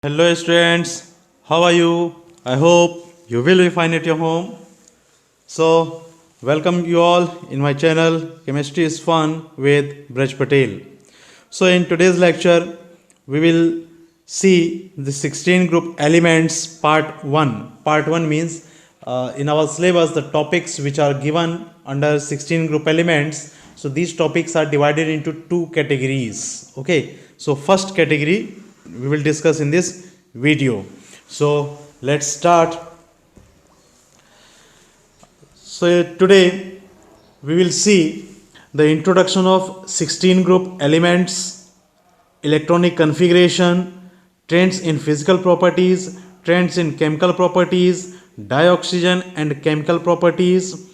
Hello students, how are you? I hope you will be fine at your home. So, welcome you all in my channel Chemistry is Fun with Braj Patel. So, in today's lecture, we will see the 16 group elements part 1. Part 1 means in our syllabus the topics which are given under 16 group elements. So, these topics are divided into two categories. Okay, so first category we will discuss in this video. So, let's start. So today we will see the introduction of 16 group elements, electronic configuration, trends in physical properties, trends in chemical properties, dioxygen and chemical properties,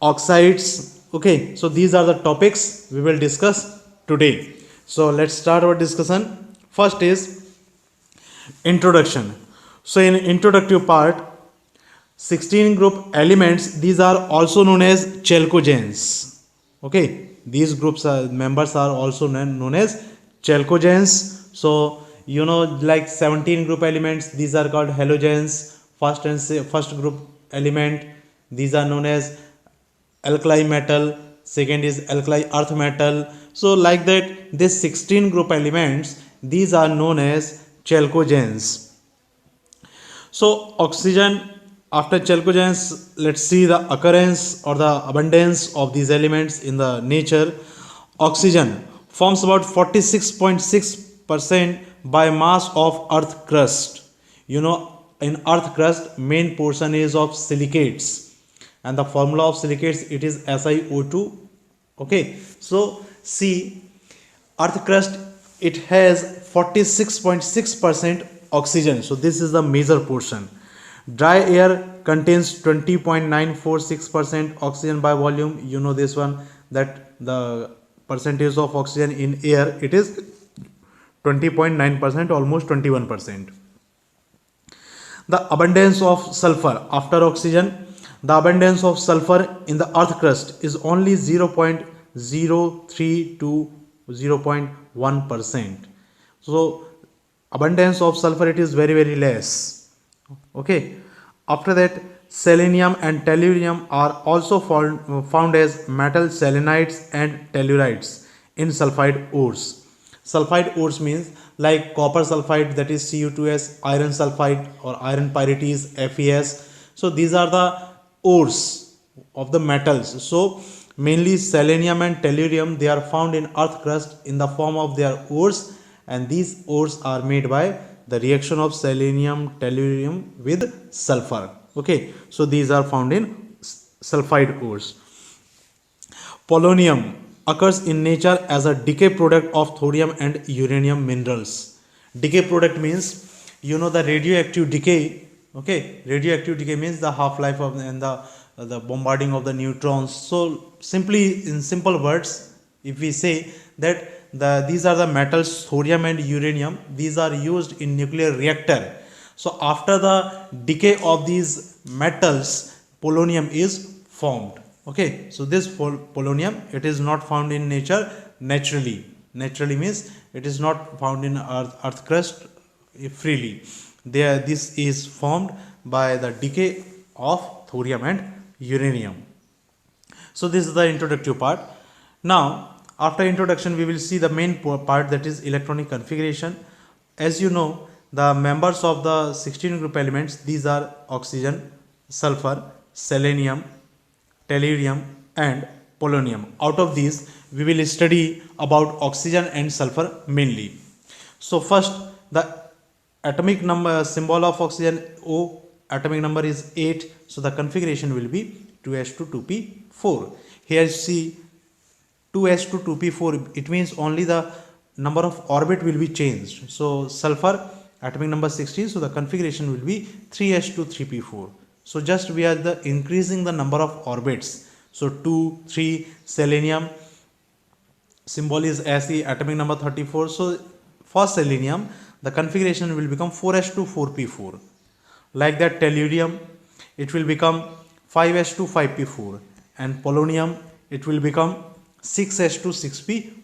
oxides. Okay, so these are the topics we will discuss today. So let's start our discussion. First is introduction. So in introductive part, 16 group elements, these are also known as chalcogens. Okay, these groups members are also known as chalcogens. So you know, like 17 group elements, these are called halogens. First group element, these are known as alkali metal. Second is alkali earth metal. So like that, this 16 group elements, these are known as chalcogens. So oxygen, after chalcogens, let's see the occurrence or the abundance of these elements in the nature. Oxygen forms about 46.6% by mass of earth crust. You know, in earth crust, main portion is of silicates, and the formula of silicates, it is SiO2. Okay, so see, earth crust, it has 46.6% oxygen. So this is the major portion. Dry air contains 20.946% oxygen by volume. You know this one, that the percentage of oxygen in air, it is 20.9%, almost 21%. The abundance of sulfur after oxygen, the abundance of sulfur in the earth crust is only 0.03 to 0.1%. So abundance of sulfur, it is very less. Okay, after that, selenium and tellurium are also found as metal selenites and tellurides in sulfide ores. Sulfide ores means like copper sulfide, that is Cu2s, iron sulfide or iron pyrites, FeS. So these are the ores of the metals. So mainly selenium and tellurium, they are found in earth crust in the form of their ores, and these ores are made by the reaction of selenium tellurium with sulfur. Okay, so these are found in sulfide ores. Polonium occurs in nature as a decay product of thorium and uranium minerals. Decay product means, you know, the radioactive decay. Okay, radioactive decay means the half life of and the bombarding of the neutrons. So simply, in simple words, if we say that these are the metals thorium and uranium, these are used in nuclear reactor. So after the decay of these metals, polonium is formed. Okay, so this polonium, it is not found in nature naturally. Naturally means it is not found in earth crust freely. This is formed by the decay of thorium and uranium. So this is the introductory part. Now after introduction, we will see the main part, that is electronic configuration. As you know, the members of the 16 group elements, these are oxygen, sulfur, selenium, tellurium and polonium. Out of these, we will study about oxygen and sulfur mainly. So first, the atomic number symbol of oxygen, O, atomic number is 8. So the configuration will be 2s2 2p4. Here see 2s2 2p4, it means only the number of orbit will be changed. So sulfur atomic number 16, so the configuration will be 3s2 3p4. So just we are increasing the number of orbits. So 2 3, selenium symbol is Se, atomic number 34. So for selenium, the configuration will become 4s2 4p4. Like that, tellurium, it will become 5s2 5p4, and polonium, it will become 6s2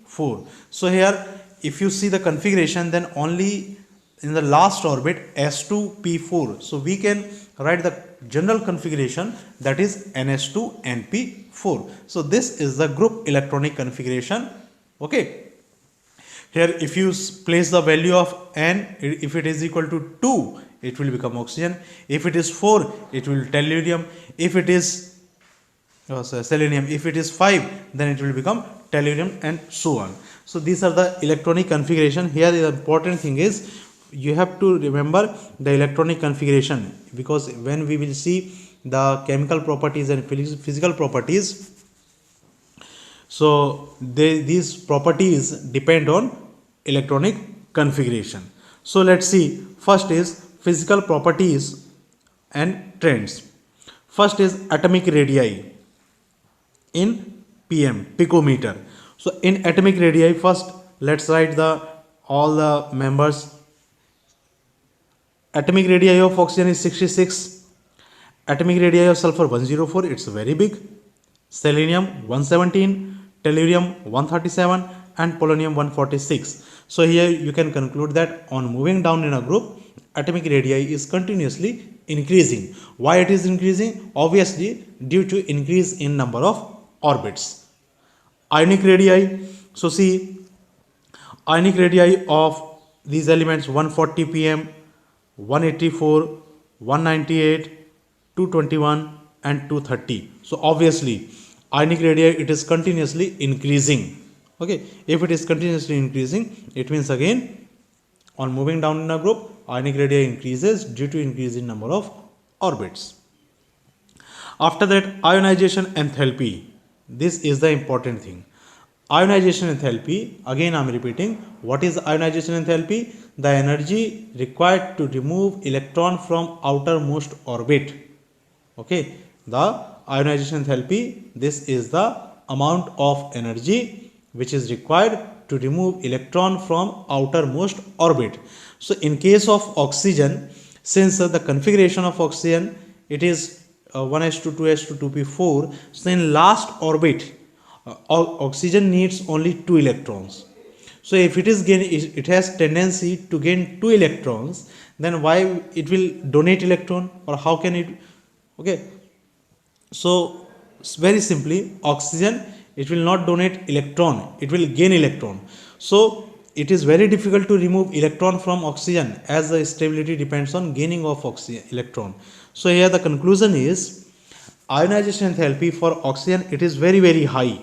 6p4. So here if you see the configuration, then only in the last orbit s2p4. So we can write the general configuration, that is ns2np4. So this is the group electronic configuration. Okay, here if you place the value of n, if it is equal to 2, it will become oxygen. If it is 4, it will tellurium. If it is selenium, if it is 5, then it will become tellurium, and so on. So these are the electronic configuration. Here the important thing is you have to remember the electronic configuration, because when we will see the chemical properties and physical properties, so these properties depend on electronic configuration. So let's see, first is physical properties and trends. First is atomic radii in pm, picometer. So in atomic radii, first let's write the all the members. Atomic radii of oxygen is 66, atomic radii of sulfur 104, it's very big, selenium 117, tellurium 137, and polonium 146. So here you can conclude that on moving down in a group, atomic radii is continuously increasing. Why it is increasing? Obviously due to increase in number of orbits. Ionic radii, so see, ionic radii of these elements 140 pm, 184, 198, 221, and 230. So obviously ionic radii, it is continuously increasing. Okay, if it is continuously increasing, it means again on moving down in a group, ionic radii increases due to increase in number of orbits. After that, ionization enthalpy. This is the important thing. Ionization enthalpy, again I am repeating, what is ionization enthalpy? The energy required to remove electron from outermost orbit. Okay, the ionization enthalpy, this is the amount of energy which is required to remove electron from outermost orbit. So in case of oxygen, since the configuration of oxygen, it is 1s2 2s2 2p4, so in last orbit oxygen needs only 2 electrons. So if it is it has tendency to gain 2 electrons, then why it will donate electron, or how can it? Okay, so very simply, oxygen, it will not donate electron, it will gain electron. So it is very difficult to remove electron from oxygen, as the stability depends on gaining of oxygen electron. So here the conclusion is ionization enthalpy for oxygen, it is very high.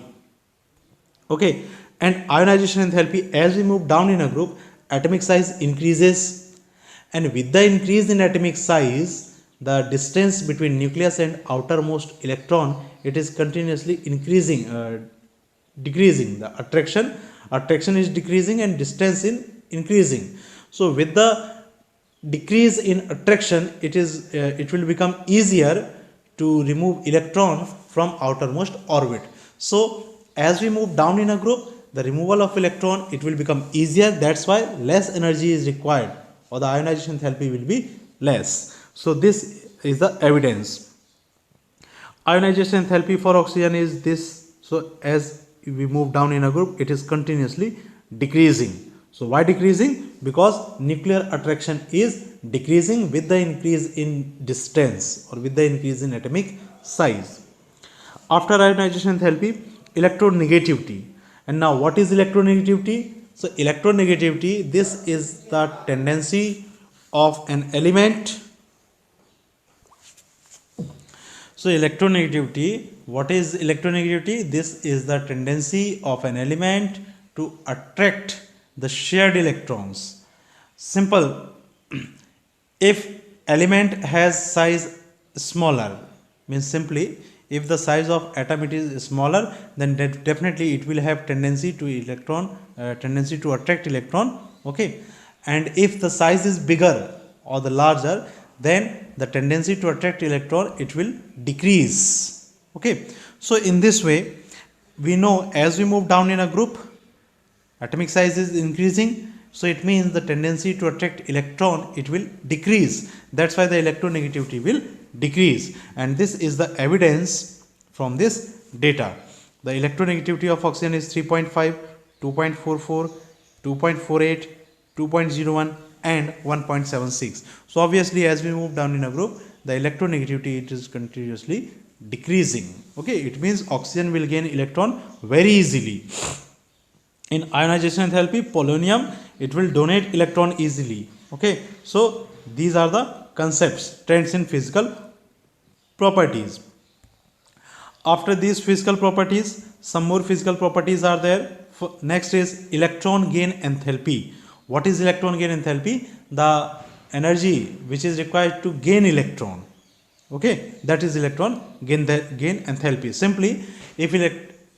Okay, and ionization enthalpy, as we move down in a group, atomic size increases, and with the increase in atomic size, the distance between nucleus and outermost electron, it is continuously increasing, decreasing. The attraction is decreasing and distance in increasing. So with the decrease in attraction, it will become easier to remove electron from outermost orbit. So as we move down in a group, the removal of electron, it will become easier. That's why less energy is required, or the ionization enthalpy will be less. So this is the evidence. Ionization enthalpy for oxygen is this. So as we move down in a group, it is continuously decreasing. So why decreasing? Because nuclear attraction is decreasing with the increase in distance, or with the increase in atomic size. After ionization enthalpy, electronegativity. And now what is electronegativity? So electronegativity, this is the tendency of an element. So electronegativity, what is electronegativity? This is the tendency of an element to attract the shared electrons. Simple. If element has size smaller, means simply if the size of atom it is smaller, then definitely it will have tendency to attract electron. Okay, and if the size is bigger or the larger, then the tendency to attract electron, it will decrease. Okay, so in this way we know, as we move down in a group, atomic size is increasing, so it means the tendency to attract electron, it will decrease. That's why the electronegativity will decrease, and this is the evidence from this data. The electronegativity of oxygen is 3.5, 2.44, 2.48, 2.01, and 1.76. So obviously as we move down in a group, the electronegativity it is continuously decreasing. Okay, it means oxygen will gain electron very easily. In ionization enthalpy, polonium it will donate electron easily. Okay, so these are the concepts, trends in physical properties. After these physical properties, some more physical properties are there. Next is electron gain enthalpy. What is electron gain enthalpy? The energy which is required to gain electron. Okay, that is electron gain enthalpy.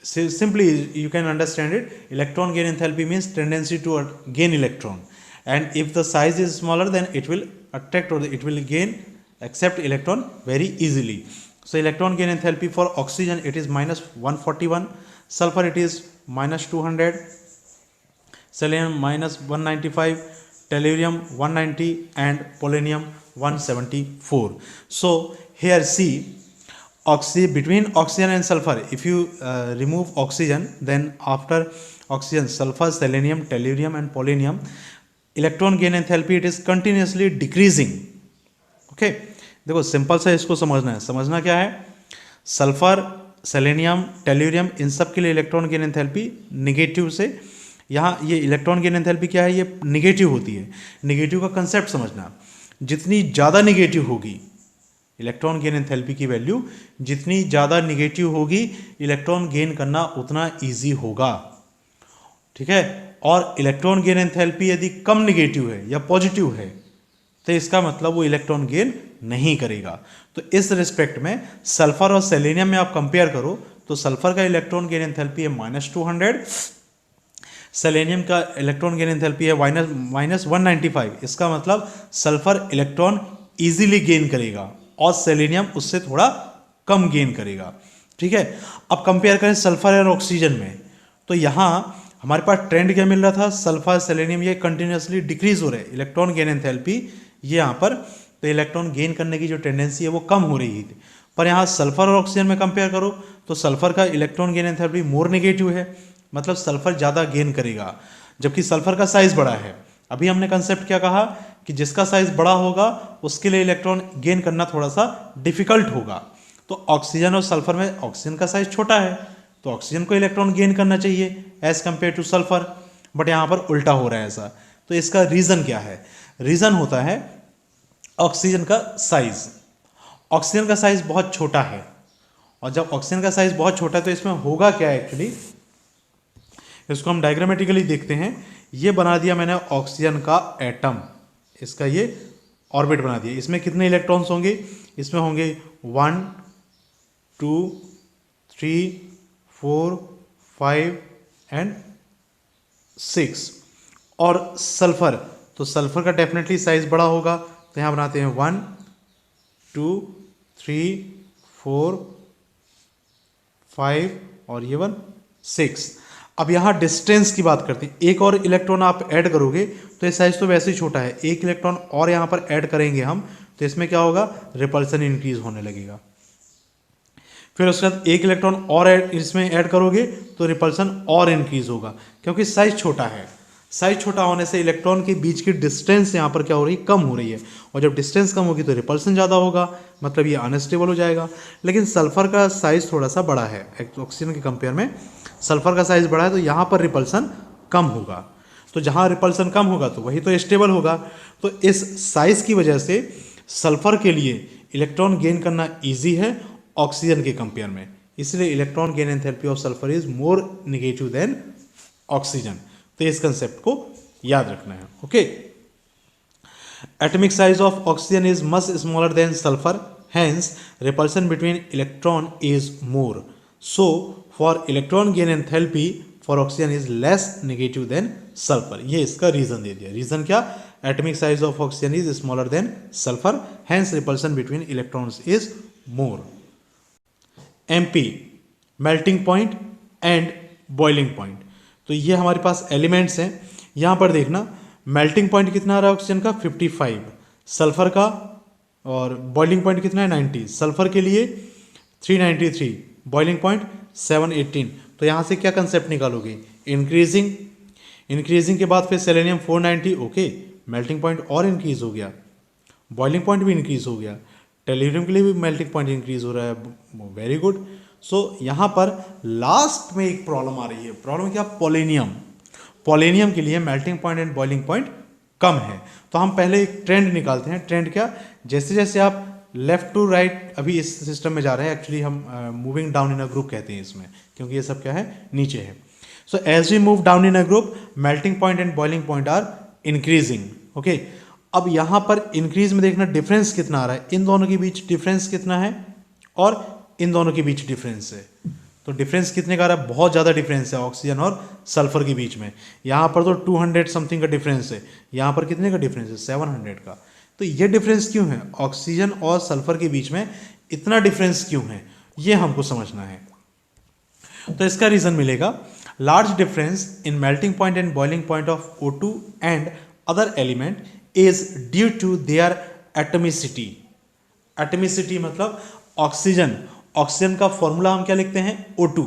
Simply you can understand it. Electron gain enthalpy means tendency to gain electron, and if the size is smaller, then it will attract or it will accept electron very easily. So electron gain enthalpy for oxygen it is minus 141, sulfur it is minus 200, selenium minus 195, tellurium 190, and polonium 174. So here see, between oxygen and sulfur, if you remove oxygen, then after oxygen, sulfur, selenium, tellurium and polonium, electron gain enthalpy it is continuously decreasing. Okay, देखो simple सा इसको समझना क्या है, sulphur, selenium, tellurium इन सब के लिए electron gain enthalpy negative से, यहाँ ये इलेक्ट्रॉन गेन एंथैल्पी क्या है, ये निगेटिव होती है. निगेटिव का कंसेप्ट समझना, जितनी ज़्यादा निगेटिव होगी इलेक्ट्रॉन गेन एंथैल्पी की वैल्यू, जितनी ज़्यादा निगेटिव होगी इलेक्ट्रॉन गेन करना उतना ईजी होगा. ठीक है, और इलेक्ट्रॉन गेन एंथैल्पी यदि कम निगेटिव है या पॉजिटिव है तो इसका मतलब वो इलेक्ट्रॉन गेन नहीं करेगा. तो इस रिस्पेक्ट में सल्फर और सेलेनियम में आप कंपेयर करो तो सल्फर का इलेक्ट्रॉन गेन एंथैल्पी है -200, सेलेनियम का इलेक्ट्रॉन गेन एंथैल्पी है -195. इसका मतलब सल्फर इलेक्ट्रॉन इजीली गेन करेगा और सेलेनियम उससे थोड़ा कम गेन करेगा. ठीक है, अब कंपेयर करें सल्फर और ऑक्सीजन में, तो यहाँ हमारे पास ट्रेंड क्या मिल रहा था, सल्फर सेलेनियम ये कंटिन्यूसली डिक्रीज हो रहे हैं, इलेक्ट्रॉन गेन एंथैल्पी ये यहाँ पर, तो इलेक्ट्रॉन गेन करने की जो टेंडेंसी है वो कम हो रही थी. पर यहाँ सल्फर और ऑक्सीजन में कंपेयर करो तो सल्फर का electron gain enthalpy more negative है, मतलब सल्फर ज़्यादा गेन करेगा, जबकि सल्फर का साइज बड़ा है. अभी हमने कंसेप्ट क्या कहा कि जिसका साइज बड़ा होगा उसके लिए इलेक्ट्रॉन गेन करना थोड़ा सा डिफिकल्ट होगा. तो ऑक्सीजन और सल्फर में ऑक्सीजन का साइज छोटा है तो ऑक्सीजन को इलेक्ट्रॉन गेन करना चाहिए as compared to sulphur, but यहाँ पर उल्टा हो रहा है ऐसा. तो इसका रीज़न क्या है, रीज़न होता है ऑक्सीजन का साइज. ऑक्सीजन का साइज बहुत छोटा है, और जब ऑक्सीजन का साइज बहुत छोटा है तो इसमें होगा क्या एक्चुअली, इसको हम डायग्रामेटिकली देखते हैं. ये बना दिया मैंने ऑक्सीजन का एटम, इसका ये ऑर्बिट बना दिया. इसमें कितने इलेक्ट्रॉन्स होंगे, इसमें होंगे 1 2 3 4 5 एंड 6. और सल्फर, तो सल्फर का डेफिनेटली साइज बड़ा होगा, तो यहाँ बनाते हैं 1 2 3 4 5 और ये 1 6. अब यहाँ डिस्टेंस की बात करते हैं, एक और इलेक्ट्रॉन आप ऐड करोगे तो ये साइज तो वैसे ही छोटा है, एक इलेक्ट्रॉन और यहाँ पर ऐड करेंगे हम तो इसमें क्या होगा, रिपल्सन इंक्रीज होने लगेगा. फिर उसके बाद एक इलेक्ट्रॉन और इसमें ऐड करोगे तो रिपल्सन और इंक्रीज होगा, क्योंकि साइज छोटा है. साइज छोटा होने से इलेक्ट्रॉन के बीच की डिस्टेंस यहाँ पर क्या हो रही है, कम हो रही है, और जब डिस्टेंस कम होगी तो रिपल्सन ज़्यादा होगा, मतलब ये अनस्टेबल हो जाएगा. लेकिन सल्फर का साइज थोड़ा सा बड़ा है ऑक्सीजन के कंपेयर में, सल्फर का साइज बड़ा है तो यहाँ पर रिपल्सन कम होगा. तो जहाँ रिपल्सन कम होगा तो वही तो स्टेबल होगा. तो इस साइज की वजह से सल्फर के लिए इलेक्ट्रॉन गेन करना ईजी है ऑक्सीजन के कंपेयर में, इसलिए electron gain enthalpy of sulphur is more negative than oxygen. तो इस कंसेप्ट को याद रखना है. Okay, atomic size of oxygen is much smaller than sulphur, hence repulsion between electron is more. So for electron gain enthalpy for oxygen is less negative than sulphur. ये इसका reason दे दिया. रीजन क्या, atomic size of oxygen is smaller than sulphur, hence repulsion between electrons is more. MP melting point and boiling point. तो ये हमारे पास elements हैं. यहाँ पर देखना मेल्टिंग पॉइंट कितना आ रहा है ऑक्सीजन का 55, सल्फर का, और बॉइलिंग पॉइंट कितना है 90. सल्फर के लिए 393, बॉइलिंग पॉइंट 718. तो यहाँ से क्या कंसेप्ट निकालोगे, इंक्रीजिंग. इंक्रीजिंग के बाद फिर सेलेनियम 490, ओके, मेल्टिंग पॉइंट और इंक्रीज हो गया, बॉइलिंग पॉइंट भी इंक्रीज हो गया, टेल्यूरियम के लिए भी मेल्टिंग पॉइंट इंक्रीज हो रहा है, वेरी गुड। सो यहाँ पर लास्ट में एक प्रॉब्लम आ रही है, प्रॉब्लम क्या, पोलेनियम। पोलेनियम के लिए melting point and boiling point कम है। तो हम पहले एक ट्रेंड निकालते हैं। ट्रेंड क्या, जैसे जैसे आप लेफ्ट टू राइट अभी इस सिस्टम में जा रहे हैं, एक्चुअली हम moving down in a group कहते हैं इसमें, क्योंकि ये सब क्या है, नीचे है। So as we move down in a group, melting point and boiling point are increasing. Okay, अब यहाँ पर इंक्रीज में देखना डिफरेंस कितना आ रहा है, इन दोनों के बीच डिफरेंस कितना है और इन दोनों के बीच डिफरेंस है। तो डिफरेंस कितने का आ रहा है, बहुत ज़्यादा डिफरेंस है ऑक्सीजन और सल्फर के बीच में। यहाँ पर तो 200 समथिंग का डिफरेंस है, यहाँ पर कितने का डिफरेंस है, 700 का। तो ये डिफरेंस क्यों है, ऑक्सीजन और सल्फर के बीच में इतना डिफरेंस क्यों है, ये हमको समझना है। तो इसका रीज़न मिलेगा, large difference in melting point and boiling point of O2 and other element is due to their atomicity. Atomicity मतलब ऑक्सीजन, ऑक्सीजन का फॉर्मूला हम क्या लिखते हैं, O2।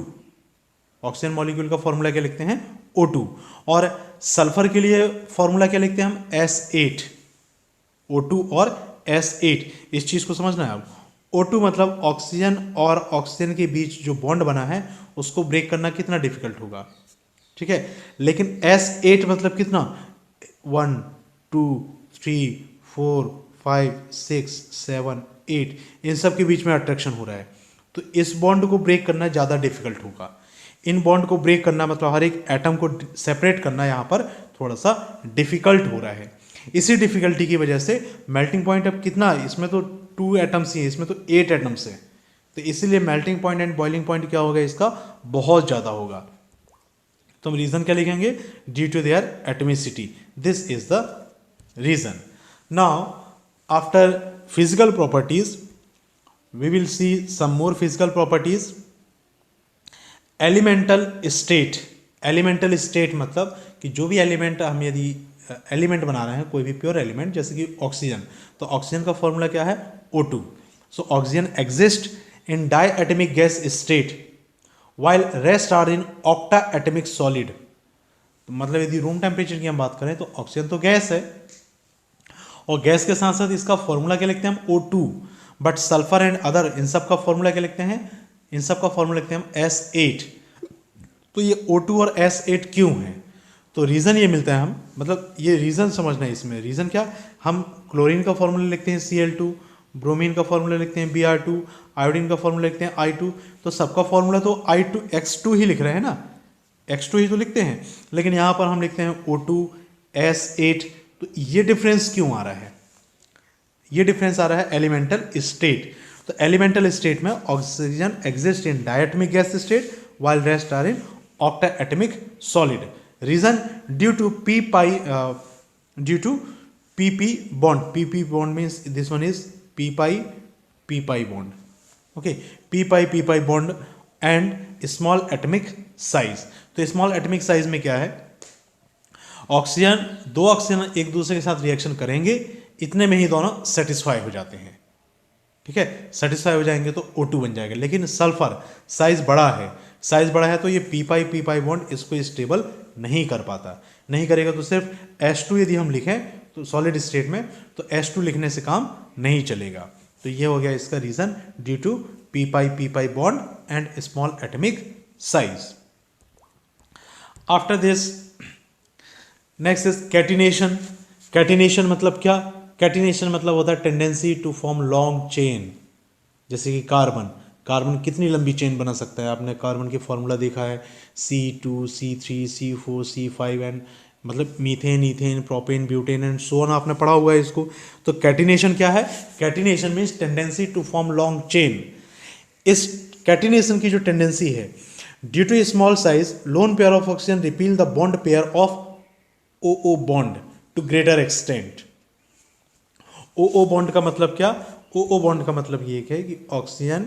ऑक्सीजन मॉलिक्यूल का फॉर्मूला क्या लिखते हैं, O2। और सल्फर के लिए फॉर्मूला क्या लिखते हैं हम, S8। O2 और S8, इस चीज को समझना है आप। O2 मतलब ऑक्सीजन और ऑक्सीजन के बीच जो बॉन्ड बना है उसको ब्रेक करना कितना डिफिकल्ट होगा, ठीक है। लेकिन S8 मतलब कितना, 1 2 3 4 5 6 7 8, इन सब के बीच में अट्रैक्शन हो रहा है। तो इस बॉन्ड को ब्रेक करना ज़्यादा डिफिकल्ट होगा। इन बॉन्ड को ब्रेक करना मतलब हर एक एटम को सेपरेट करना यहाँ पर थोड़ा सा डिफिकल्ट हो रहा है। इसी डिफिकल्टी की वजह से मेल्टिंग पॉइंट अब कितना, इसमें तो 2 एटम्स ही है, इसमें तो 8 एटम्स है। तो इसीलिए melting point and boiling point क्या होगा, इसका बहुत ज़्यादा होगा। तो हम रीज़न क्या लिखेंगे, due to their atomicity, this is the reason. Now after physical properties we will see some more physical properties. Elemental state, elemental state मतलब कि जो भी एलिमेंट हम यदि एलिमेंट बना रहे हैं, कोई भी प्योर एलिमेंट जैसे कि ऑक्सीजन, तो ऑक्सीजन का फॉर्मूला क्या है, O2। So oxygen exist in diatomic gas state while rest are in octa atomic solid. मतलब यदि रूम टेम्परेचर की हम बात करें तो ऑक्सीजन तो गैस है, और गैस के साथ साथ इसका फॉर्मूला क्या लिखते हैं हम, O2। But sulphur and other, इन सब का फॉर्मूला क्या लिखते हैं, इन सब का फॉर्मूला लिखते हैं हम S8। तो ये O2 और S8 क्यों है, तो रीज़न ये मिलता है हम, मतलब ये रीज़न समझना है इसमें। रीज़न क्या, हम क्लोरीन का फॉर्मूला लिखते हैं Cl2, ब्रोमीन का फॉर्मूला लिखते हैं Br2, आयोडीन का फॉर्मूला लिखते हैं I2। तो सबका फॉर्मूला तो I2 X2 ही लिख रहे हैं ना, X2 ही तो लिखते हैं, लेकिन यहाँ पर हम लिखते हैं O2 S8। तो ये डिफरेंस क्यों आ रहा है, ये डिफरेंस आ रहा है एलिमेंटल स्टेट। तो एलिमेंटल स्टेट में oxygen exist in diatomic gas state while rest are in octa atomic solid. Reason due to PP bond, PP bond means this one is p pi bond, okay, p pi bond and small atomic size। तो small atomic size में क्या है, oxygen, दो oxygen एक दूसरे के साथ reaction करेंगे, इतने में ही दोनों सेटिस्फाई हो जाते हैं, ठीक है, सेटिस्फाई हो जाएंगे तो O2 बन जाएगा। लेकिन सल्फर साइज बड़ा है, साइज बड़ा है तो ये p pi बॉन्ड इसको स्टेबल नहीं कर पाता, नहीं करेगा। तो सिर्फ H2 यदि हम लिखें तो सॉलिड स्टेट में, तो H2 लिखने से काम नहीं चलेगा। तो ये हो गया इसका reason, due to p pi bond and small atomic size. After this next is catenation. Catenation मतलब क्या, कैटिनेशन मतलब होता है tendency to form long chain. जैसे कि कार्बन, कार्बन कितनी लंबी चेन बना सकता है, आपने कार्बन के फॉर्मूला देखा है, C2 C3 C4 C5 and मतलब methane ethane propane butane and so on, आपने पढ़ा हुआ है इसको। तो कैटिनेशन क्या है, catenation means tendency to form long chain. इस कैटिनेशन की जो टेंडेंसी है, due to small size lone pair of oxygen repeal the bond pair of OO bond to greater extent. OO bond का मतलब क्या, OO बॉन्ड का मतलब ये है कि ऑक्सीजन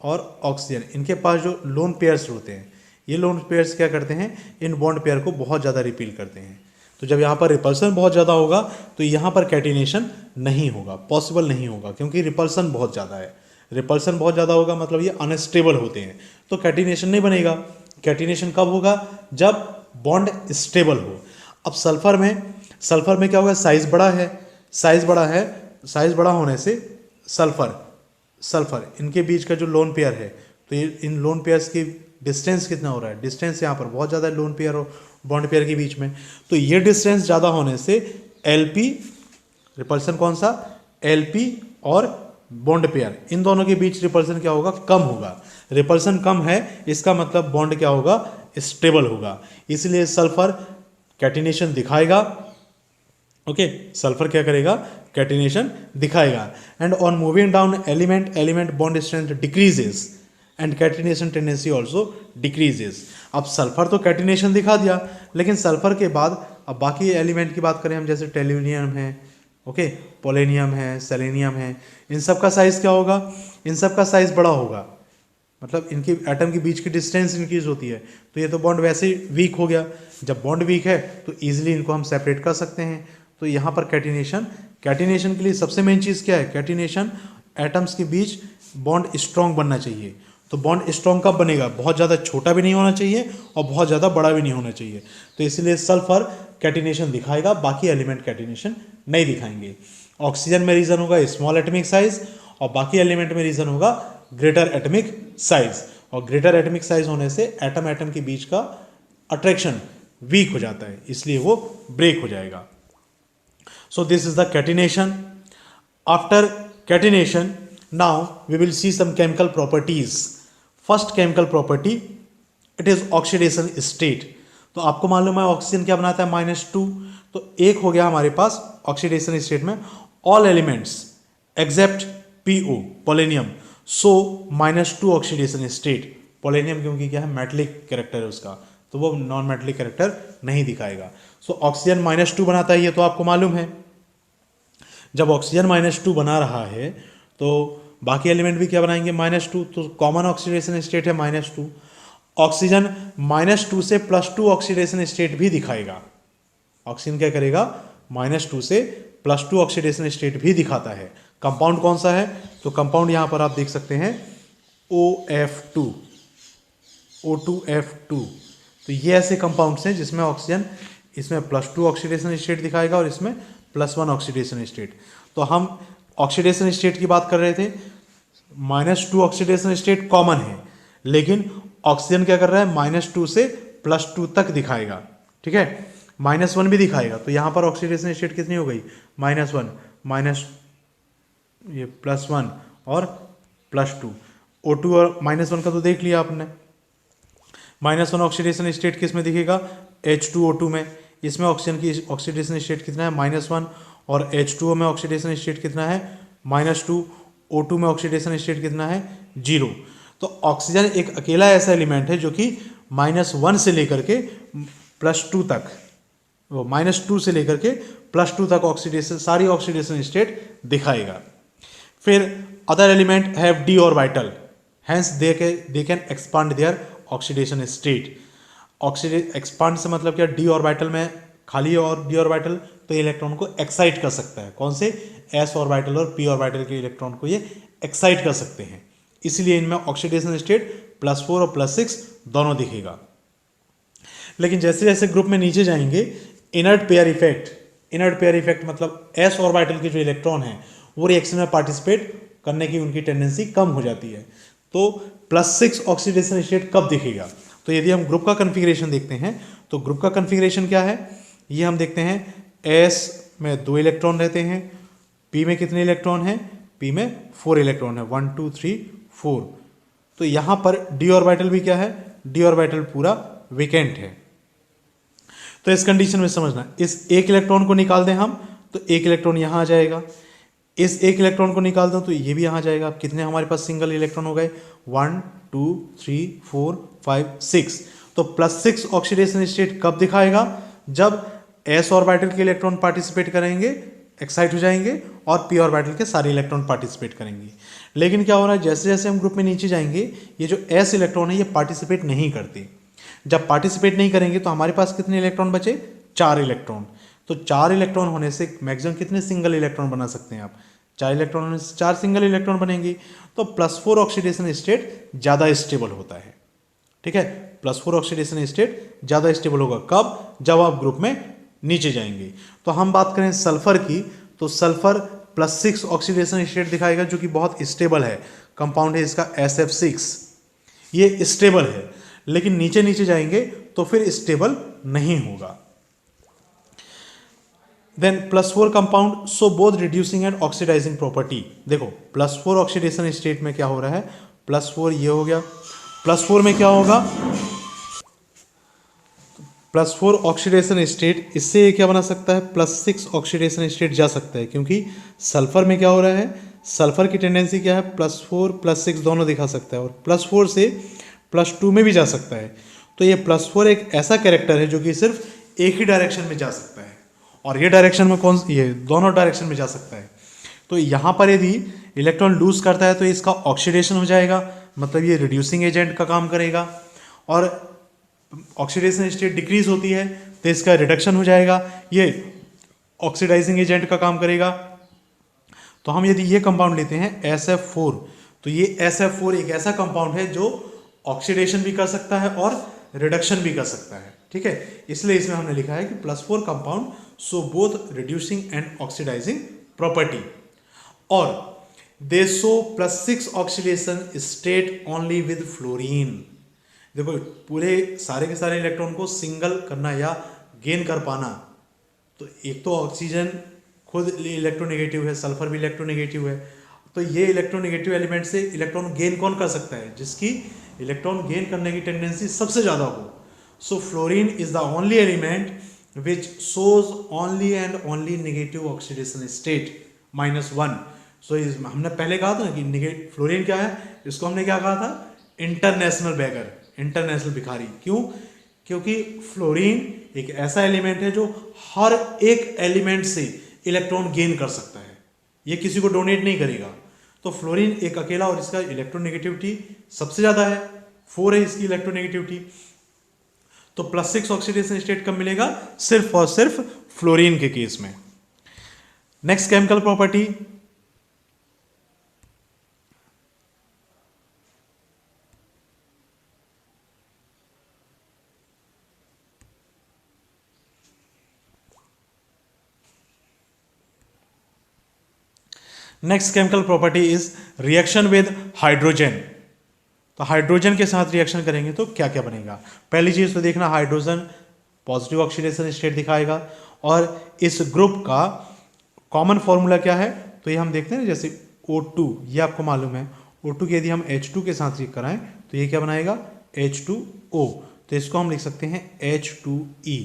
और ऑक्सीजन, इनके पास जो लोन पेयर्स होते हैं, ये लोन पेयर्स क्या करते हैं, इन बॉन्ड पेयर को बहुत ज़्यादा रिपील करते हैं। तो जब यहाँ पर रिपल्सन बहुत ज़्यादा होगा तो यहाँ पर कैटिनेशन नहीं होगा, पॉसिबल नहीं होगा, क्योंकि रिपल्सन बहुत ज़्यादा है। रिपल्सन बहुत ज़्यादा होगा मतलब ये अनस्टेबल होते हैं, तो कैटिनेशन नहीं बनेगा। कैटिनेशन कब होगा, जब बॉन्ड स्टेबल हो। अब सल्फर में सल्फर में क्या होगा, साइज बड़ा है, साइज बड़ा है, साइज बड़ा होने से सल्फर इनके बीच का जो लोन पेयर है, तो ये इन लोन पेयर्स की डिस्टेंस कितना हो रहा है, डिस्टेंस यहाँ पर बहुत ज़्यादा है लोन पेयर और बॉन्ड पेयर के बीच में, तो ये डिस्टेंस ज़्यादा होने से एलपी, रिपल्सन कौन सा, एलपी और बॉन्ड पेयर, इन दोनों के बीच रिपल्सन क्या होगा, कम होगा। रिपल्सन कम है, इसका मतलब बॉन्ड क्या होगा, स्टेबल होगा, इसलिए सल्फर कैटिनेशन दिखाएगा। ओके, सल्फर क्या करेगा, कैटिनेशन दिखाएगा। And on moving down element bond strength decreases and catenation tendency also decreases. अब सल्फर तो कैटिनेशन दिखा दिया, लेकिन सल्फर के बाद अब बाकी एलिमेंट की बात करें हम, जैसे टेल्यूनियम है, ओके, पोलेनियम है, सेलेनियम है, इन सब का साइज क्या होगा, इन सब का साइज बड़ा होगा, मतलब इनकी एटम के बीच की डिस्टेंस इंक्रीज होती है, तो ये तो बॉन्ड वैसे ही वीक हो गया। जब बॉन्ड वीक है तो ईजिली इनको हम सेपरेट कर सकते हैं। तो यहाँ पर कैटिनेशन के लिए सबसे मेन चीज़ क्या है, कैटिनेशन, एटम्स के बीच बॉन्ड स्ट्रॉन्ग बनना चाहिए। तो बॉन्ड स्ट्रॉन्ग कब बनेगा, बहुत ज़्यादा छोटा भी नहीं होना चाहिए और बहुत ज़्यादा बड़ा भी नहीं होना चाहिए। तो इसलिए सल्फर कैटिनेशन दिखाएगा, बाकी एलिमेंट कैटिनेशन नहीं दिखाएंगे। ऑक्सीजन में रीज़न होगा स्मॉल एटमिक साइज और बाकी एलिमेंट में रीज़न होगा ग्रेटर एटमिक साइज, और ग्रेटर एटमिक साइज होने से एटम एटम के बीच का अट्रैक्शन वीक हो जाता है, इसलिए वो ब्रेक हो जाएगा। So this is the catenation. After catenation, now we will see some chemical properties. First chemical property, it is oxidation state. तो आपको मालूम है ऑक्सीजन क्या बनाता है, -2, तो एक हो गया हमारे पास ऑक्सीडेशन स्टेट में all elements accept PO, polonium, सो -2 ऑक्सीडेशन स्टेट। पोलेनियम क्योंकि क्या है, मेटलिक कैरेक्टर है उसका, तो वो नॉन मेटलिक कैरेक्टर नहीं दिखाएगा। सो ऑक्सीजन -2 बनाता है, ये तो आपको मालूम है। जब ऑक्सीजन -2 बना रहा है तो बाकी एलिमेंट भी क्या बनाएंगे, -2, तो कॉमन ऑक्सीडेशन स्टेट है -2। ऑक्सीजन -2 से +2 ऑक्सीडेशन स्टेट भी दिखाएगा। ऑक्सीजन क्या करेगा, -2 से +2 ऑक्सीडेशन स्टेट भी दिखाता है। कंपाउंड कौन सा है, तो कंपाउंड यहां पर आप देख सकते हैं O2F2। तो ये ऐसे कंपाउंड्स हैं जिसमें ऑक्सीजन, इसमें +2 ऑक्सीडेशन स्टेट दिखाएगा और इसमें +1 ऑक्सीडेशन स्टेट। तो हम ऑक्सीडेशन स्टेट की बात कर रहे थे, -2 ऑक्सीडेशन स्टेट कॉमन है, लेकिन ऑक्सीजन क्या कर रहा है, -2 से +2 तक दिखाएगा, ठीक है, -1 भी दिखाएगा। तो यहाँ पर ऑक्सीडेशन स्टेट कितनी हो गई, -1 माइनस ये +1 और +2। O2 और -1 का तो देख लिया आपने। -1 ऑक्सीडेशन स्टेट किस में दिखेगा, H2O2 में। इसमें ऑक्सीजन की ऑक्सीडेशन स्टेट कितना है, -1, और H2O में ऑक्सीडेशन स्टेट कितना है, -2। O2 में ऑक्सीडेशन स्टेट कितना है, 0। तो ऑक्सीजन एक अकेला ऐसा एलिमेंट है जो कि -1 से लेकर के +2 तक, वो -2 से लेकर के +2 तक ऑक्सीडेशन, सारी ऑक्सीडेशन स्टेट दिखाएगा। फिर other element have d orbital, hence they can expand their oxidation state. Expand से मतलब क्या, d ऑर्बिटल में खाली है और d ऑर्बिटल, तो इलेक्ट्रॉन को एक्साइट कर सकता है। कौन से, s ऑर्बिटल और p ऑर्बिटल के इलेक्ट्रॉन को ये एक्साइट कर सकते हैं, इसलिए इनमें ऑक्सीडेशन स्टेट +4 और +6 दोनों दिखेगा। लेकिन जैसे जैसे ग्रुप में नीचे जाएंगे, इनर्ट पेयर इफेक्ट मतलब s ऑर्बिटल के जो इलेक्ट्रॉन हैं वो रिएक्शन में पार्टिसिपेट करने की उनकी टेंडेंसी कम हो जाती है। तो +6 ऑक्सीडेशन स्टेट कब दिखेगा, तो यदि हम ग्रुप का कन्फिग्रेशन देखते हैं तो ग्रुप का कन्फिग्रेशन क्या है, ये हम देखते हैं, S में 2 इलेक्ट्रॉन रहते हैं, P में कितने इलेक्ट्रॉन हैं, P में 4 इलेक्ट्रॉन है, 1 2 3 4। तो यहाँ पर d ऑर्बिटल भी क्या है, d ऑर्बिटल पूरा वेकेंट है। तो इस कंडीशन में समझना, इस एक इलेक्ट्रॉन को निकाल दें हम तो एक इलेक्ट्रॉन यहाँ आ जाएगा, इस एक इलेक्ट्रॉन को निकाल दो तो ये भी यहाँ जाएगा। कितने हमारे पास सिंगल इलेक्ट्रॉन हो गए, 1 2 3 4 5 6। तो +6 ऑक्सीडेशन स्टेट कब दिखाएगा, जब s ऑर्बिटल के इलेक्ट्रॉन पार्टिसिपेट करेंगे, एक्साइट हो जाएंगे, और p ऑर्बिटल के सारे इलेक्ट्रॉन पार्टिसिपेट करेंगे। लेकिन क्या हो रहा है, जैसे जैसे हम ग्रुप में नीचे जाएंगे, ये जो s इलेक्ट्रॉन है ये पार्टिसिपेट नहीं करते। जब पार्टिसिपेट नहीं करेंगे तो हमारे पास कितने इलेक्ट्रॉन बचे, 4 इलेक्ट्रॉन। तो 4 इलेक्ट्रॉन होने से मैक्सिमम कितने सिंगल इलेक्ट्रॉन बना सकते हैं आप, 4 इलेक्ट्रॉन होने से 4 सिंगल इलेक्ट्रॉन बनेंगे। तो +4 ऑक्सीडेशन स्टेट ज़्यादा स्टेबल होता है, ठीक है, +4 ऑक्सीडेशन स्टेट ज़्यादा स्टेबल होगा कब, जब आप ग्रुप में नीचे जाएंगे। तो हम बात करें सल्फर की, तो सल्फर +6 ऑक्सीडेशन स्टेट दिखाएगा, जो कि बहुत स्टेबल है। कंपाउंड है इसका SF6, ये स्टेबल है। लेकिन नीचे नीचे जाएंगे तो फिर स्टेबल नहीं होगा। Then +4 compound so both reducing and oxidising property. देखो +4 ऑक्सीडेशन स्टेट में क्या हो रहा है, +4 ये हो गया, +4 में क्या होगा, +4 ऑक्सीडेशन स्टेट, इससे ये क्या बना सकता है, +6 ऑक्सीडेशन स्टेट जा सकता है, क्योंकि सल्फर में क्या हो रहा है, सल्फर की टेंडेंसी क्या है, +4 +6 दोनों दिखा सकता है, और +4 से +2 में भी जा सकता है। तो ये +4 एक ऐसा कैरेक्टर है जो कि सिर्फ एक ही डायरेक्शन में जा सकता है, और ये डायरेक्शन में कौन, ये दोनों डायरेक्शन में जा सकता है। तो यहाँ पर यदि इलेक्ट्रॉन लूज करता है तो इसका ऑक्सीडेशन हो जाएगा, मतलब ये रिड्यूसिंग एजेंट का काम करेगा, और ऑक्सीडेशन स्टेट डिक्रीज होती है तो इसका रिडक्शन हो जाएगा, ये ऑक्सीडाइजिंग एजेंट का काम करेगा। तो हम यदि ये कंपाउंड लेते हैं SF4, तो ये SF4 एक ऐसा कंपाउंड है जो ऑक्सीडेशन भी कर सकता है और रिडक्शन भी कर सकता है, ठीक है। इसलिए इसमें हमने लिखा है कि +4 compound so both reducing and oxidising property, और they show +6 oxidation state only with fluorine. देखो पूरे सारे के सारे इलेक्ट्रॉन को सिंगल करना या गेन कर पाना, तो एक तो ऑक्सीजन खुद इलेक्ट्रोनेगेटिव है, सल्फर भी इलेक्ट्रोनेगेटिव है, तो ये इलेक्ट्रोनेगेटिव एलिमेंट से इलेक्ट्रॉन गेन कौन कर सकता है, जिसकी इलेक्ट्रॉन गेन करने की टेंडेंसी सबसे ज़्यादा हो। So fluorine is the only element which shows only and only negative oxidation state -1। सो हमने पहले कहा था ना कि फ्लोरीन क्या है, इसको हमने क्या कहा था, इंटरनेशनल बैगर, इंटरनेशनल भिखारी। क्यों, क्योंकि फ्लोरीन एक ऐसा एलिमेंट है जो हर एक एलिमेंट से इलेक्ट्रॉन गेन कर सकता है, ये किसी को डोनेट नहीं करेगा। तो फ्लोरीन एक अकेला, और इसका इलेक्ट्रोनेगेटिविटी सबसे ज़्यादा है, 4 है इसकी इलेक्ट्रोनेगेटिविटी। तो +6 ऑक्सीडेशन स्टेट कब मिलेगा, सिर्फ और सिर्फ फ्लोरीन के केस में। Next chemical property, next chemical property is reaction with hydrogen. तो हाइड्रोजन के साथ रिएक्शन करेंगे तो क्या क्या बनेगा। पहली चीज तो देखना, हाइड्रोजन पॉजिटिव ऑक्सीडेशन स्टेट दिखाएगा, और इस ग्रुप का कॉमन फॉर्मूला क्या है, तो ये हम देखते हैं ना, जैसे O2, ये आपको मालूम है, O2 के यदि हम H2 के साथ रिएक्ट कराएं तो ये क्या बनाएगा, H2O। तो इसको हम लिख सकते हैं H2E,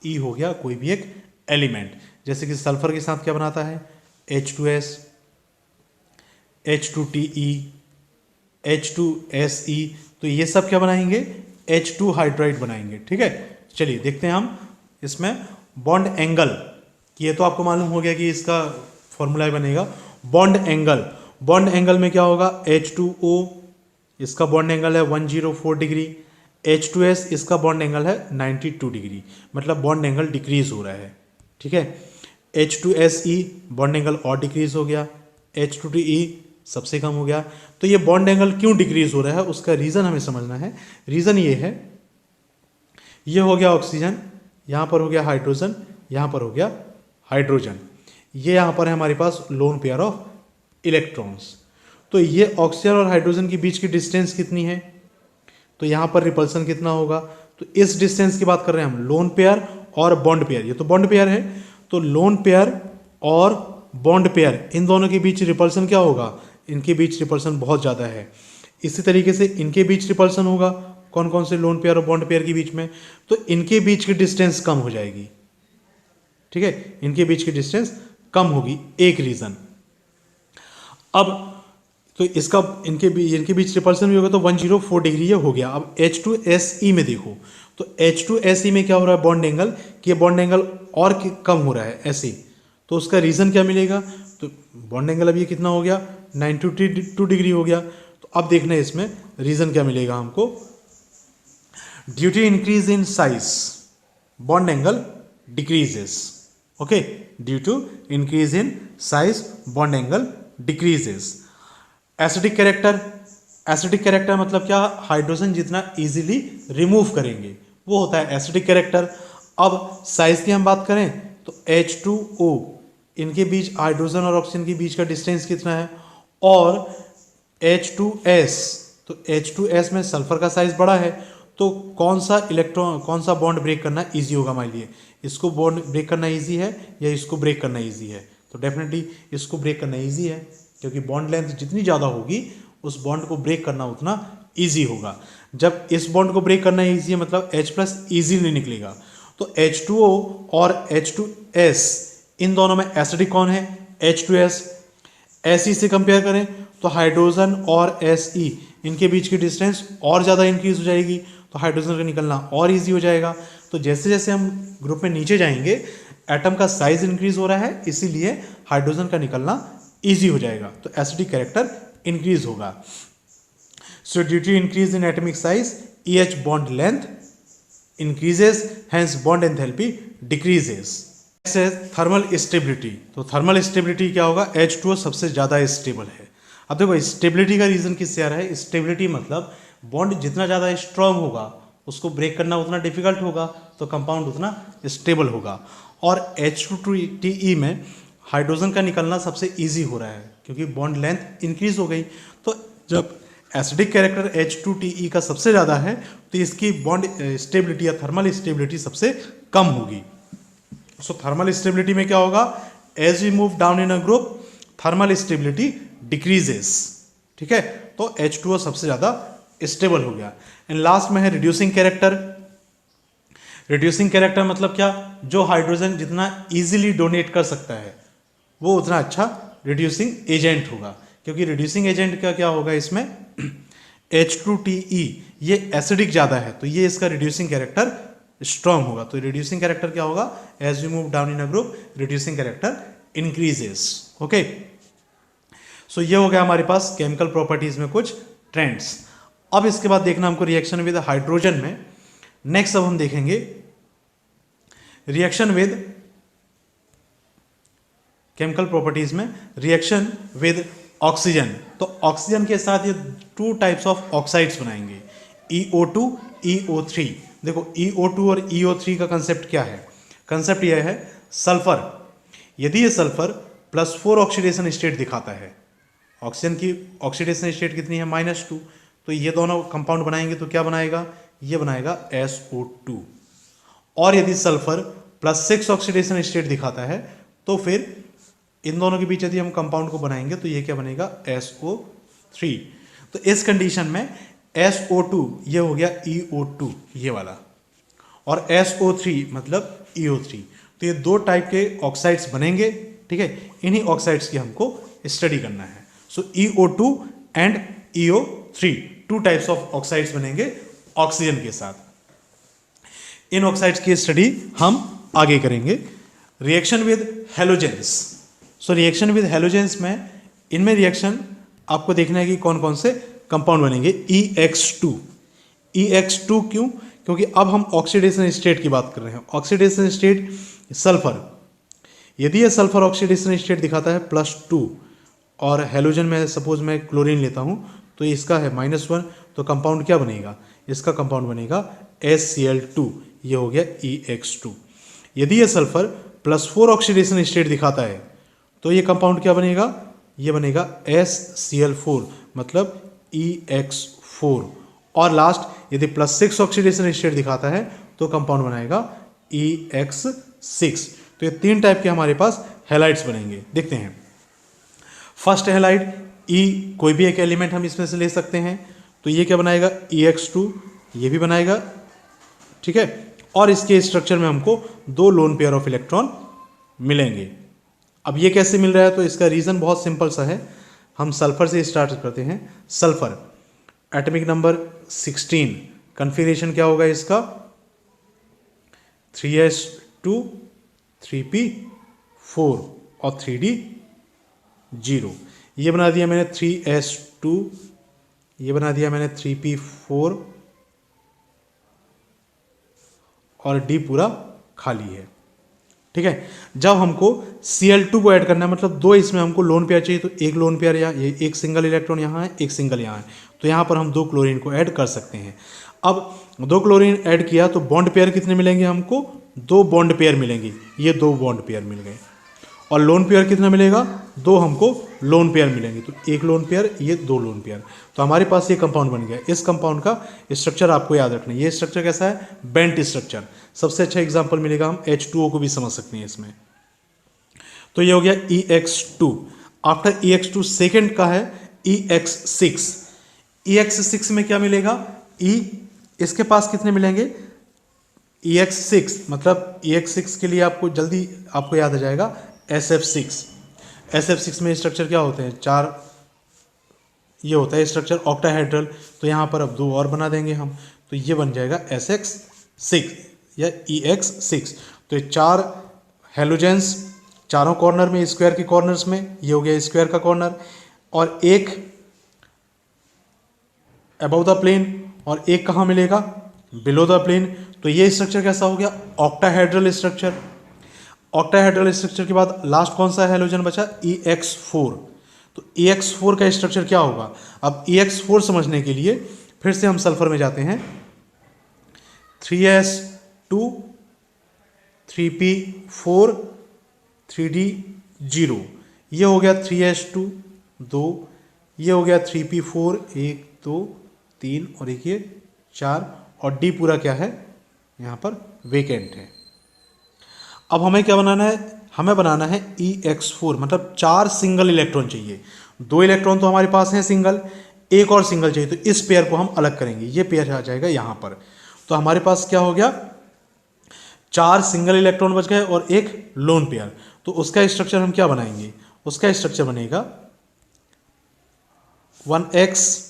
E हो गया कोई भी एक एलिमेंट। जैसे कि सल्फर के साथ क्या बनाता है, H2S, H2TE, H2SE, तो ये सब क्या बनाएंगे, H2 हाइड्राइड बनाएंगे, ठीक है। चलिए देखते हैं हम इसमें बॉन्ड एंगल, ये तो आपको मालूम हो गया कि इसका फॉर्मूला बनेगा बॉन्ड एंगल। बॉन्ड एंगल में क्या होगा, H2O इसका बॉन्ड एंगल है 104 डिग्री, H2S इसका बॉन्ड एंगल है 92 डिग्री, मतलब बॉन्ड एंगल डिक्रीज हो रहा है, ठीक है। H2SE बॉन्ड एंगल और डिक्रीज हो गया, H2TE सबसे कम हो गया। तो ये बॉन्ड एंगल क्यों डिक्रीज हो रहा है, उसका रीज़न हमें समझना है। रीज़न ये है, ये हो गया ऑक्सीजन, यहाँ पर हो गया हाइड्रोजन, यहाँ पर हो गया हाइड्रोजन, ये यहाँ पर है हमारे पास लोन पेयर ऑफ इलेक्ट्रॉन्स। तो ये ऑक्सीजन और हाइड्रोजन के बीच की डिस्टेंस कितनी है, तो यहाँ पर रिपल्सन कितना होगा, तो इस डिस्टेंस की बात कर रहे हैं हम, लोन पेयर और बॉन्ड पेयर, ये तो बॉन्ड पेयर है, तो लोन पेयर और बॉन्ड पेयर इन दोनों के बीच रिपल्सन क्या होगा, इनके बीच रिपल्सन बहुत ज़्यादा है। इसी तरीके से इनके बीच रिपल्सन होगा, कौन कौन से लोन पेयर और बॉन्ड पेयर के बीच में, तो इनके बीच की डिस्टेंस कम हो जाएगी, ठीक है, इनके बीच की डिस्टेंस कम होगी, एक रीज़न। अब तो इसका इनके बीच रिपल्सन भी होगा, तो 104 डिग्री ये हो गया। अब H2SE में देखो, तो H2SE में क्या हो रहा है बॉन्ड एंगल, कि ये बॉन्ड एंगल और कम हो रहा है ऐसे, तो उसका रीज़न क्या मिलेगा, तो बॉन्ड एंगल अब ये कितना हो गया, 92 डिग्री हो गया। तो अब देखना है इसमें रीज़न क्या मिलेगा हमको, due to increase in size bond angle decreases, okay, due to increase in size bond angle decreases. Acidic character, acidic character मतलब क्या, हाइड्रोजन जितना इजीली रिमूव करेंगे वो होता है एसिडिक कैरेक्टर। अब साइज की हम बात करें तो H2O इनके बीच हाइड्रोजन और ऑक्सीजन के बीच का डिस्टेंस कितना है, और H2S तो H2S में सल्फर का साइज बड़ा है, तो कौन सा बॉन्ड ब्रेक करना इजी होगा हमारे लिए, इसको बॉन्ड ब्रेक करना इजी है या इसको ब्रेक करना इजी है, तो डेफिनेटली इसको ब्रेक करना इजी है, क्योंकि बॉन्ड लेंथ जितनी ज़्यादा होगी उस बॉन्ड को ब्रेक करना उतना ईजी होगा। जब इस बॉन्ड को ब्रेक करना ईजी है मतलब H+ ईजीली निकलेगा, तो H2O और H2S इन दोनों में एसिडिक कौन है, H2S। He से कंपेयर करें तो हाइड्रोजन और Se इनके बीच की डिस्टेंस और ज़्यादा इंक्रीज हो जाएगी, तो हाइड्रोजन का निकलना और इजी हो जाएगा। तो जैसे जैसे हम ग्रुप में नीचे जाएंगे एटम का साइज इंक्रीज हो रहा है, इसीलिए हाइड्रोजन का निकलना इजी हो जाएगा, तो एसिडिक कैरेक्टर इंक्रीज होगा। So due to increase in atomic size EH bond length increases, hence bond enthalpy decreases. Thermal stability, तो थर्मल स्टेबिलिटी क्या होगा, H2O सबसे ज़्यादा स्टेबल है। अब देखो स्टेबिलिटी का रीज़न किससे आ रहा है, स्टेबिलिटी मतलब बॉन्ड जितना ज़्यादा स्ट्रांग होगा उसको ब्रेक करना उतना डिफिकल्ट होगा, तो कंपाउंड उतना स्टेबल होगा। और H2TE में हाइड्रोजन का निकलना सबसे ईजी हो रहा है क्योंकि बॉन्ड लेंथ इंक्रीज हो गई, तो जब एसिडिक कैरेक्टर H2TE का सबसे ज़्यादा है तो इसकी बॉन्ड स्टेबिलिटी या थर्मल स्टेबिलिटी सबसे कम होगी। सो थर्मल स्टेबिलिटी में क्या होगा, as we move down in a group thermal stability decreases, ठीक है, तो H2O सबसे ज़्यादा स्टेबल हो गया। एंड लास्ट में है रिड्यूसिंग कैरेक्टर। रिड्यूसिंग कैरेक्टर मतलब क्या, जो हाइड्रोजन जितना इजीली डोनेट कर सकता है वो उतना अच्छा रिड्यूसिंग एजेंट होगा, क्योंकि रिड्यूसिंग एजेंट का क्या होगा इसमें H2TE ये एसिडिक ज़्यादा है, तो ये इसका रिड्यूसिंग कैरेक्टर स्ट्रांग होगा। तो रिड्यूसिंग कैरेक्टर क्या होगा, as we move down in a group reducing character increases. Okay, so ये हो गया हमारे पास केमिकल प्रॉपर्टीज में कुछ ट्रेंड्स। अब इसके बाद देखना हमको रिएक्शन विद हाइड्रोजन में। नेक्स्ट अब हम देखेंगे रिएक्शन विद केमिकल प्रॉपर्टीज में रिएक्शन विद ऑक्सीजन। तो ऑक्सीजन के साथ ये 2 टाइप्स ऑफ ऑक्साइड्स बनाएंगे, EO2 EO3। देखो EO2 और EO3 का कंसेप्ट क्या है, कंसेप्ट यह है सल्फर, यदि ये सल्फर +4 ऑक्सीडेशन स्टेट दिखाता है, ऑक्सीजन की ऑक्सीडेशन स्टेट कितनी है -2, तो ये दोनों कंपाउंड बनाएंगे तो क्या बनाएगा, ये बनाएगा SO2। और यदि सल्फर +6 ऑक्सीडेशन स्टेट दिखाता है तो फिर इन दोनों के बीच यदि हम कंपाउंड को बनाएंगे तो ये क्या बनेगा, SO3। तो इस कंडीशन में SO2 ये हो गया EO2 ये वाला, और SO3 मतलब EO3। तो ये 2 टाइप के ऑक्साइड्स बनेंगे, ठीक है, इन्हीं ऑक्साइड्स की हमको स्टडी करना है। सो EO2 and EO3 2 types of oxides बनेंगे ऑक्सीजन के साथ। इन ऑक्साइड्स की स्टडी हम आगे करेंगे। Reaction with halogens. So reaction with halogens में इनमें रिएक्शन आपको देखना है कि कौन कौन से कंपाउंड बनेंगे। EX2 क्यों, क्योंकि अब हम ऑक्सीडेशन स्टेट की बात कर रहे हैं। ऑक्सीडेशन स्टेट सल्फर, यदि ये सल्फर ऑक्सीडेशन स्टेट दिखाता है +2 और हेलोजन में सपोज मैं क्लोरीन लेता हूँ तो इसका है -1, तो कंपाउंड क्या बनेगा, इसका कंपाउंड बनेगा HCl2, ये हो गया EX2। यदि ये सल्फर +4 ऑक्सीडेशन स्टेट दिखाता है तो ये कंपाउंड क्या बनेगा, ये बनेगा SCl4 मतलब EX4। और लास्ट यदि +6 ऑक्सीडेशन स्टेट दिखाता है तो कंपाउंड बनाएगा EX6। तो ये 3 टाइप के हमारे पास हैलाइड्स बनेंगे। देखते हैं फर्स्ट हैलाइड E, कोई भी एक एलिमेंट हम इसमें से ले सकते हैं, तो ये क्या बनाएगा EX2, ये भी बनाएगा, ठीक है। और इसके स्ट्रक्चर में हमको 2 लोन पेयर ऑफ इलेक्ट्रॉन मिलेंगे। अब ये कैसे मिल रहा है, तो इसका रीज़न बहुत सिंपल सा है। हम सल्फर से स्टार्ट करते हैं। सल्फर एटॉमिक नंबर 16, कन्फिगरेशन क्या होगा इसका 3s2 3p4 और 3d0। ये बना दिया मैंने 3s2, ये बना दिया मैंने 3p4 और d पूरा खाली है, ठीक है। जब हमको Cl2 को ऐड करना है, मतलब 2 इसमें हमको लोन पेयर चाहिए, तो एक लोन पेयर या ये एक सिंगल इलेक्ट्रॉन यहाँ है, एक सिंगल यहाँ है, तो यहाँ पर हम 2 क्लोरीन को ऐड कर सकते हैं। अब 2 क्लोरीन ऐड किया तो बॉन्ड पेयर कितने मिलेंगे हमको, 2 बॉन्ड पेयर मिलेंगी, ये 2 बॉन्ड पेयर मिल गए। और लोन पेयर कितना मिलेगा, 2 हमको लोन पेयर मिलेंगे, तो 1 लोन पेयर, ये 2 लोन पेयर। तो हमारे पास ये कंपाउंड बन गया। इस कंपाउंड का स्ट्रक्चर आपको याद रखना है। ये स्ट्रक्चर कैसा है, बेंट स्ट्रक्चर। सबसे अच्छा एग्जाम्पल मिलेगा, हम H2O को भी समझ सकते हैं इसमें। तो ये हो गया EX2। आफ्टर EX2 सेकेंड का है EX6। EX6 में क्या मिलेगा, इसके पास कितने मिलेंगे, EX6 मतलब EX6 के लिए आपको जल्दी आपको याद आ जाएगा SF6। SF6 में स्ट्रक्चर क्या होते हैं, 4, ये होता है स्ट्रक्चर ऑक्टाहेड्रल। तो यहाँ पर अब 2 और बना देंगे हम, तो ये बन जाएगा SX6 या EX6। तो ये 4 हेलोजेंस चारों कॉर्नर में, स्क्वायर के कॉर्नर्स में, ये हो गया स्क्वायर का कॉर्नर, और एक अबव द प्लेन और एक कहाँ मिलेगा, बिलो द प्लेन। तो ये स्ट्रक्चर कैसा हो गया, ऑक्टाहेड्रल स्ट्रक्चर। ऑक्टाहेड्रल स्ट्रक्चर के बाद लास्ट कौन सा हेलोजन बचा, EX4। तो EX4 का स्ट्रक्चर क्या होगा। अब EX4 समझने के लिए फिर से हम सल्फर में जाते हैं। 3s2 3p4 3d0, ये हो गया 3s2 2, ये हो गया 3p4 1 2 3 और एक ये 4, और D पूरा क्या है, यहाँ पर वेकेंट है। अब हमें क्या बनाना है, हमें बनाना है EX4, मतलब 4 सिंगल इलेक्ट्रॉन चाहिए। 2 इलेक्ट्रॉन तो हमारे पास हैं सिंगल, एक और सिंगल चाहिए। तो इस पेयर को हम अलग करेंगे, ये पेयर आ जाएगा यहाँ पर। तो हमारे पास क्या हो गया, 4 सिंगल इलेक्ट्रॉन बच गए और एक लोन पेयर। तो उसका स्ट्रक्चर हम क्या बनाएंगे, उसका स्ट्रक्चर बनेगा 1x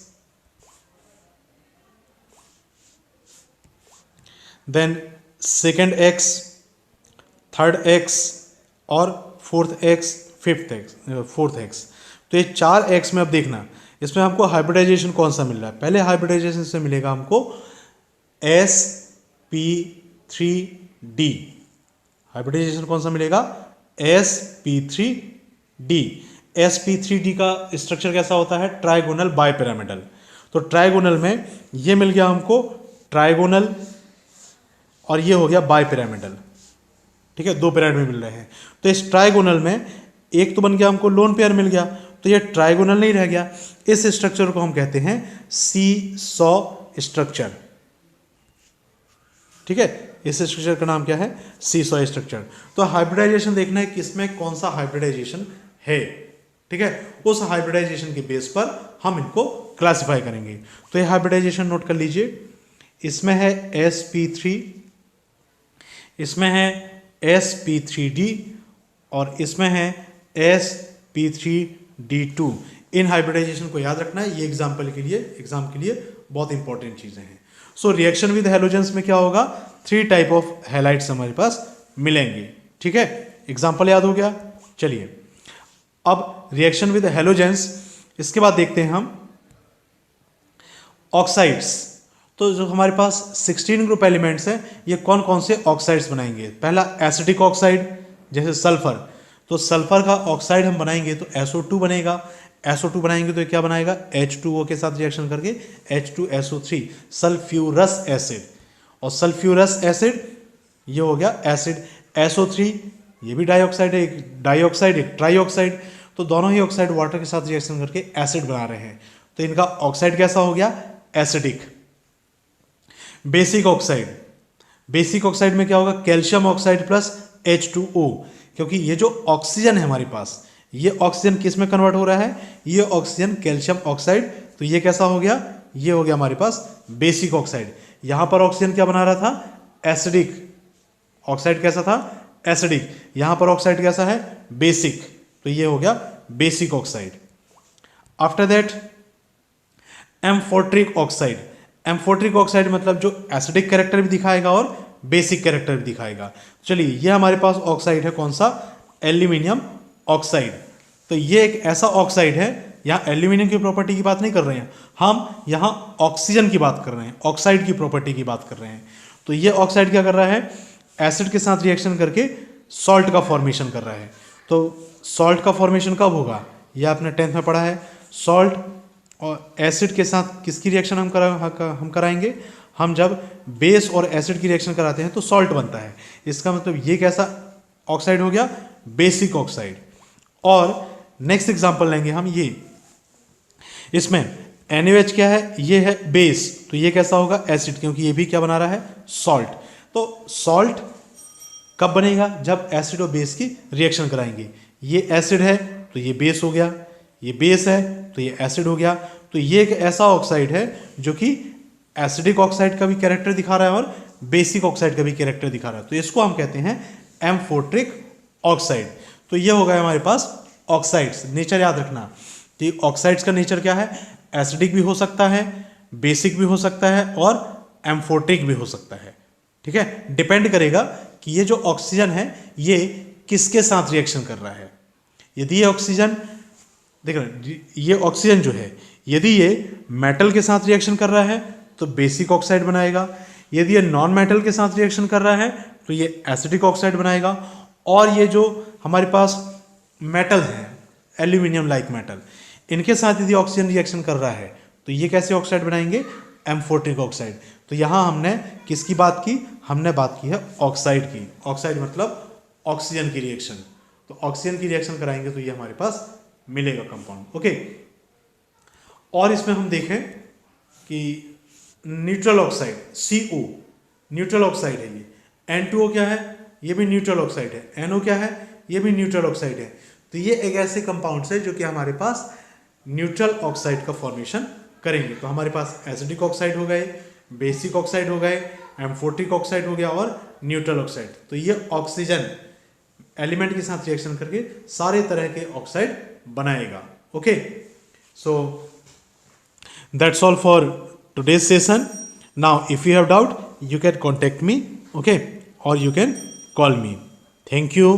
then second x, third x और फोर्थ x, फोर्थ x। तो ये 4 x में अब देखना, इसमें हमको हाइब्रिडाइजेशन कौन सा मिल रहा है। पहले हाइब्रिडाइजेशन से मिलेगा हमको sp3d। हाइब्रिडाइजेशन कौन सा मिलेगा, sp3d। sp3d का स्ट्रक्चर कैसा होता है, ट्राइगोनल बाइपिरामिडल। तो ट्राइगोनल में ये मिल गया हमको ट्राइगोनल, और ये हो गया बाइपिरामिडल। ठीक है, 2 पिरामिड में मिल रहे हैं। तो इस ट्राइगोनल में एक तो बन गया हमको लोन पेयर मिल गया, तो ये ट्राइगोनल नहीं रह गया। इस स्ट्रक्चर को हम कहते हैं सीसॉ स्ट्रक्चर। ठीक है, इस स्ट्रक्चर का नाम क्या है, सीसॉ स्ट्रक्चर। तो हाइब्रिडाइजेशन देखना है कि इसमें कौन सा हाइब्रिडाइजेशन है। ठीक है, उस हाइब्रिडाइजेशन के बेस पर हम इनको क्लासिफाई करेंगे। तो ये हाइब्रिडाइजेशन नोट कर लीजिए। इसमें है sp3, इसमें है sp3d और इसमें है sp3d2। इन हाइब्रिडाइजेशन को याद रखना है, ये एग्जाम के लिए बहुत इंपॉर्टेंट चीजें हैं। सो रिएक्शन विद हेलोजेंस में क्या होगा, 3 टाइप ऑफ हैलाइड्स हमारे पास मिलेंगे। ठीक है, एग्जाम्पल याद हो गया। चलिए अब रिएक्शन विद हेलोजेंस, इसके बाद देखते हैं हम ऑक्साइड्स। तो जो हमारे पास 16 ग्रुप एलिमेंट्स हैं, ये कौन कौन से ऑक्साइड्स बनाएंगे। पहला एसिडिक ऑक्साइड, जैसे सल्फर। तो सल्फर का ऑक्साइड हम बनाएंगे तो SO2 बनेगा। SO2 बनाएंगे तो क्या बनाएगा, H2O के साथ रिएक्शन करके H2SO3, सल्फ्यूरस एसिड। और सल्फ्यूरस एसिड ये हो गया एसिड। SO3 ये भी डाइऑक्साइड है, एक डाइऑक्साइड एक ट्राइऑक्साइड। तो दोनों ही ऑक्साइड वाटर के साथ रिएक्शन करके एसिड बना रहे हैं, तो इनका ऑक्साइड कैसा हो गया, acidic. Basic oxide, basic oxide में क्या होगा, कैल्शियम ऑक्साइड प्लस H2O, क्योंकि ये जो ऑक्सीजन है हमारे पास, ये ऑक्सीजन किस में कन्वर्ट हो रहा है, ये ऑक्सीजन कैल्शियम ऑक्साइड। तो ये कैसा हो गया, ये हो गया हमारे पास बेसिक ऑक्साइड। यहां पर ऑक्सीजन क्या बना रहा था, एसिडिक ऑक्साइड। कैसा था, एसिडिक। यहां पर ऑक्साइड कैसा है, बेसिक। तो ये हो गया basic oxide. After that amphoteric oxide. Amphoteric oxide मतलब जो एसिडिक कैरेक्टर भी दिखाएगा और बेसिक कैरेक्टर भी दिखाएगा। चलिए ये हमारे पास ऑक्साइड है, कौन सा, एल्यूमिनियम ऑक्साइड। तो ये एक ऐसा ऑक्साइड है, यहाँ एल्यूमिनियम की प्रॉपर्टी की बात नहीं कर रहे हैं हम, यहाँ ऑक्सीजन की बात कर रहे हैं, ऑक्साइड की प्रॉपर्टी की बात कर रहे हैं। तो ये ऑक्साइड क्या कर रहा है, एसिड के साथ रिएक्शन करके सॉल्ट का फॉर्मेशन कर रहा है। तो सॉल्ट का फॉर्मेशन कब होगा, ये आपने 10th में पढ़ा है। सॉल्ट और एसिड के साथ किसकी रिएक्शन हम कराएंगे, हम जब बेस और एसिड की रिएक्शन कराते हैं तो सॉल्ट बनता है। इसका मतलब ये कैसा ऑक्साइड हो गया, बेसिक ऑक्साइड। और नेक्स्ट एग्जांपल लेंगे हम ये, इसमें NaOH क्या है, ये है बेस, तो ये कैसा होगा, एसिड, क्योंकि ये भी क्या बना रहा है, सॉल्ट। तो सॉल्ट कब बनेगा, जब एसिड और बेस की रिएक्शन कराएंगे। ये एसिड है तो ये बेस हो गया, ये बेस है तो ये एसिड हो गया। तो ये एक ऐसा ऑक्साइड है जो कि एसिडिक ऑक्साइड का भी कैरेक्टर दिखा रहा है और बेसिक ऑक्साइड का भी कैरेक्टर दिखा रहा है। तो इसको हम कहते हैं एम्फोट्रिक ऑक्साइड। तो ये हो गया हमारे पास ऑक्साइड्स। नेचर याद रखना कि ऑक्साइड्स का नेचर क्या है, एसिडिक भी हो सकता है, बेसिक भी हो सकता है और एम्फोट्रिक भी हो सकता है। ठीक है, डिपेंड करेगा कि ये जो ऑक्सीजन है ये किसके साथ रिएक्शन कर रहा है। यदि ये ऑक्सीजन, देख रहे, ये ऑक्सीजन जो है यदि ये मेटल के साथ रिएक्शन कर रहा है तो बेसिक ऑक्साइड बनाएगा, यदि ये नॉन मेटल के साथ रिएक्शन कर रहा है तो ये एसिडिक ऑक्साइड बनाएगा। और ये जो हमारे पास मेटल है, एल्यूमिनियम लाइक मेटल, इनके साथ यदि ऑक्सीजन रिएक्शन कर रहा है तो ये कैसे ऑक्साइड बनाएंगे, एम्फोट्रिक ऑक्साइड। तो यहाँ हमने किसकी बात की, हमने बात की है ऑक्साइड की। ऑक्साइड मतलब ऑक्सीजन की रिएक्शन। तो ऑक्सीजन की रिएक्शन कराएंगे तो ये हमारे पास मिलेगा कंपाउंड। ओके, और इसमें हम देखें कि neutral oxide, CO neutral oxide है ये। N2O क्या है, ये भी न्यूट्रल ऑक्साइड है। NO क्या है, ये भी न्यूट्रल ऑक्साइड है। तो ये एक ऐसे कंपाउंड्स है जो कि हमारे पास न्यूट्रल ऑक्साइड का फॉर्मेशन करेंगे। तो हमारे पास एसिडिक ऑक्साइड हो गए, बेसिक ऑक्साइड हो गए, एम्फोट्रिक ऑक्साइड हो गया और न्यूट्रल ऑक्साइड। तो ये ऑक्सीजन एलिमेंट के साथ रिएक्शन करके सारे तरह के ऑक्साइड बनाएगा। Okay, so that's all for today's session. Now if you have doubt you can contact me, okay, or you can call me. Thank you.